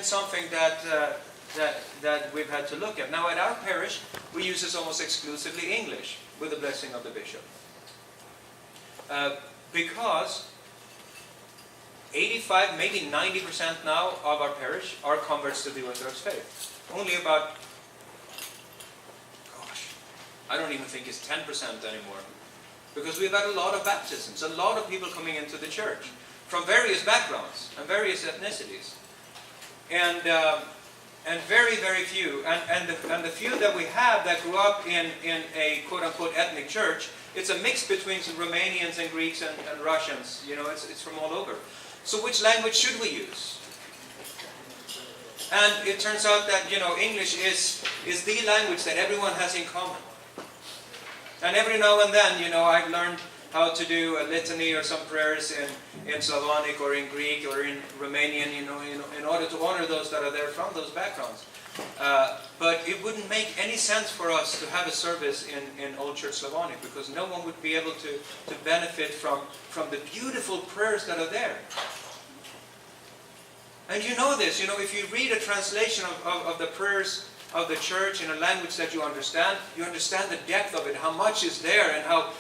been something that we've had to look at. Now at our parish, we use this almost exclusively English with the blessing of the bishop. Because 85, maybe 90% now of our parish are converts to the Orthodox faith. Only about, I don't even think it's 10% anymore. Because we've had a lot of baptisms, a lot of people coming into the church from various backgrounds and various ethnicities. And very, very few, and the few that we have that grew up in a quote-unquote ethnic church, it's a mix between some Romanians and Greeks and Russians. You know, it's from all over. So which language should we use? And it turns out that, you know, English is the language that everyone has in common. And every now and then, you know, I've learned how to do a litany or some prayers in Slavonic or in Greek or in Romanian, you know, in order to honor those that are there from those backgrounds. But it wouldn't make any sense for us to have a service in Old Church Slavonic, because no one would be able to benefit from the beautiful prayers that are there. And you know this, you know, if you read a translation of the prayers of the church in a language that you understand the depth of it, how much is there, and how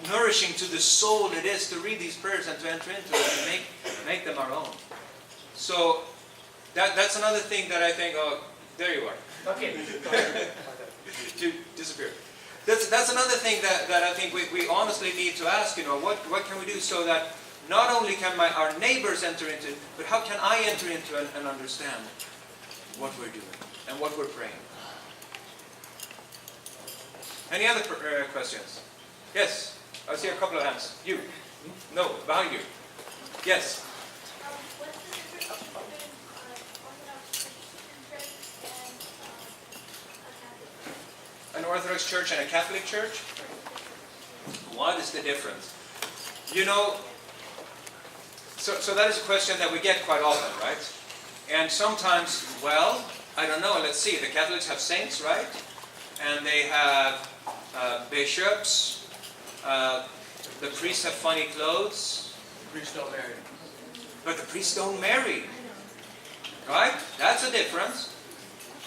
nourishing to the soul it is to read these prayers and to enter into them and make them our own. So that's another thing that I think, oh, there you are. Okay. You disappeared. That's another thing that I think we honestly need to ask, you know, what can we do so that not only can our neighbors enter into, but how can I enter into and understand what we're doing and what we're praying? Any other questions? Yes, I see a couple of hands. You? No, behind you. Yes. What's the difference between Orthodox Christian church and a Catholic church? An Orthodox church and a Catholic church? What is the difference? You know, so that is a question that we get quite often, right? And sometimes, well, I don't know, let's see, the Catholics have saints, right? And they have bishops. The priests have funny clothes. The priests don't marry. But the priests don't marry. Right? That's a difference.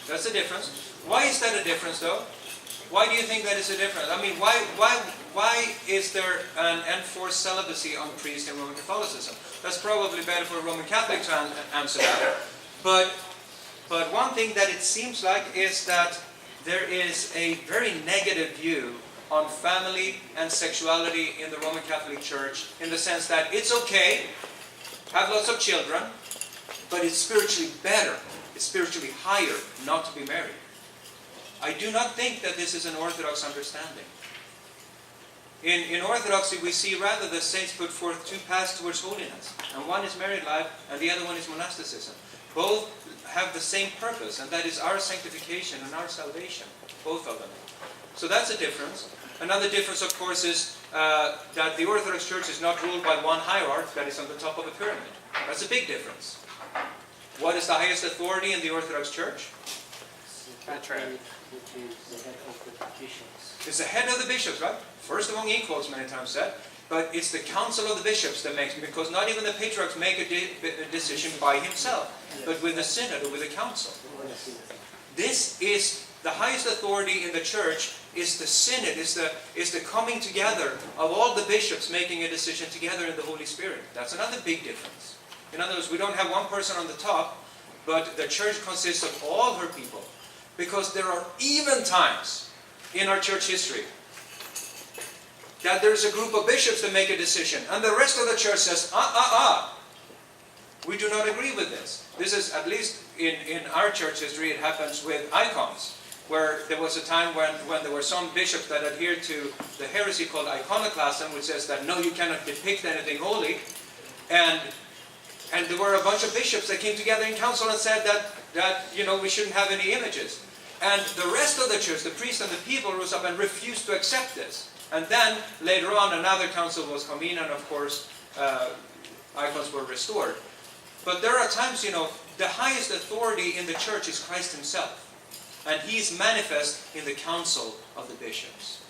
That's a difference. Why is that a difference, though? Why do you think that is a difference? I mean, why is there an enforced celibacy on priests in Roman Catholicism? That's probably better for a Roman Catholic to answer that. But one thing that it seems like is that there is a very negative view on family and sexuality in the Roman Catholic Church, in the sense that it's okay, have lots of children, but it's spiritually better, it's spiritually higher not to be married. I do not think that this is an Orthodox understanding. In Orthodoxy, we see rather the saints put forth two paths towards holiness. And one is married life, and the other one is monasticism. Both have the same purpose, and that is our sanctification and our salvation. Both of them. So that's a difference. Another difference, of course, is that the Orthodox Church is not ruled by one hierarch that is on the top of a pyramid. That's a big difference. What is the highest authority in the Orthodox Church? Patriarch, which is the head of the bishops. It's the head of the bishops, right? First among equals, many times said. But it's the council of the bishops that makes it, because not even the patriarchs make a decision by himself, but with the synod or with the council. This is the highest authority in the church, is the synod, is the coming together of all the bishops making a decision together in the Holy Spirit. That's another big difference. In other words, we don't have one person on the top, but the church consists of all her people. Because there are even times in our church history that there's a group of bishops that make a decision, and the rest of the church says, we do not agree with this. This is, at least in our church history, it happens with icons, where there was a time when there were some bishops that adhered to the heresy called iconoclasm, which says that no, you cannot depict anything holy, and there were a bunch of bishops that came together in council and said that you know, we shouldn't have any images. And the rest of the church, the priests and the people, rose up and refused to accept this. And then, later on, another council was convened, and of course, icons were restored. But there are times, you know, the highest authority in the church is Christ himself. And he is manifest in the council of the bishops.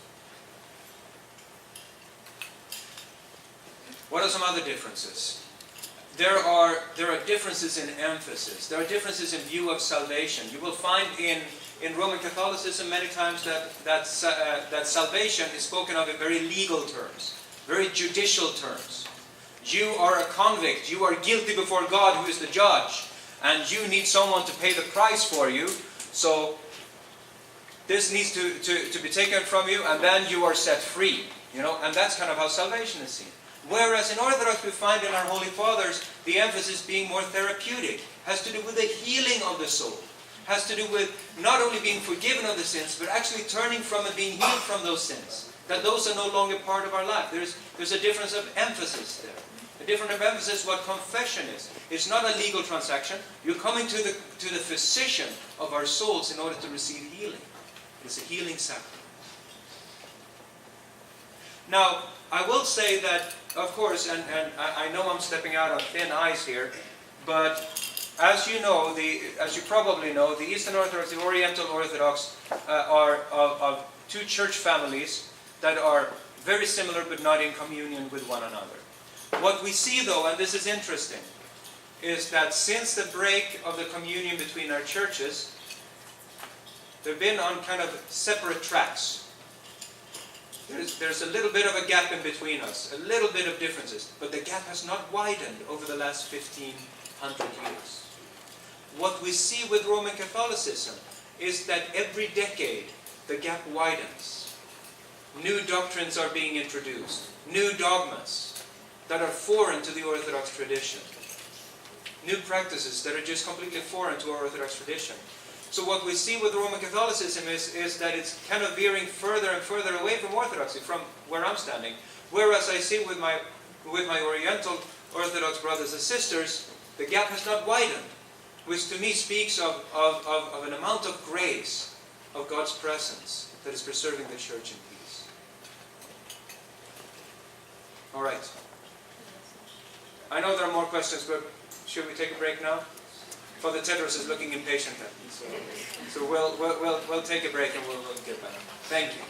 What are some other differences? there are differences in emphasis. There are differences in view of salvation. You will find in Roman Catholicism many times that salvation is spoken of in very legal terms, very judicial terms. You are a convict. You are guilty before God, who is the judge, and you need someone to pay the price for you. So this needs to be taken from you, and then you are set free. And that's kind of how salvation is seen. Whereas in Orthodox we find in our Holy Fathers the emphasis being more therapeutic, has to do with the healing of the soul, has to do with not only being forgiven of the sins, but actually turning from and being healed from those sins. That those are no longer part of our life. There's a difference of emphasis there. A difference of emphasis what confession is. It's not a legal transaction. You're coming to the physician of our souls in order to receive healing. It's a healing sacrament. Now, I will say that, of course, and I know I'm stepping out on thin ice here, but as you know, as you probably know, the Eastern Orthodox, the Oriental Orthodox are of two church families that are very similar but not in communion with one another. What we see though, and this is interesting, is that since the break of the communion between our churches, they've been on kind of separate tracks. There's a little bit of a gap in between us, a little bit of differences, but the gap has not widened over the last 1,500 years. What we see with Roman Catholicism is that every decade the gap widens. New doctrines are being introduced, new dogmas that are foreign to the Orthodox tradition, new practices that are just completely foreign to our Orthodox tradition. So what we see with Roman Catholicism is that it's kind of veering further and further away from Orthodoxy, from where I'm standing. Whereas I see with my Oriental Orthodox brothers and sisters, the gap has not widened, which to me speaks of an amount of grace, of God's presence, that is preserving the church in peace. All right. I know there are more questions, but should we take a break now? Father Tedros is looking impatient at me, so we'll take a break and we'll get back. Thank you.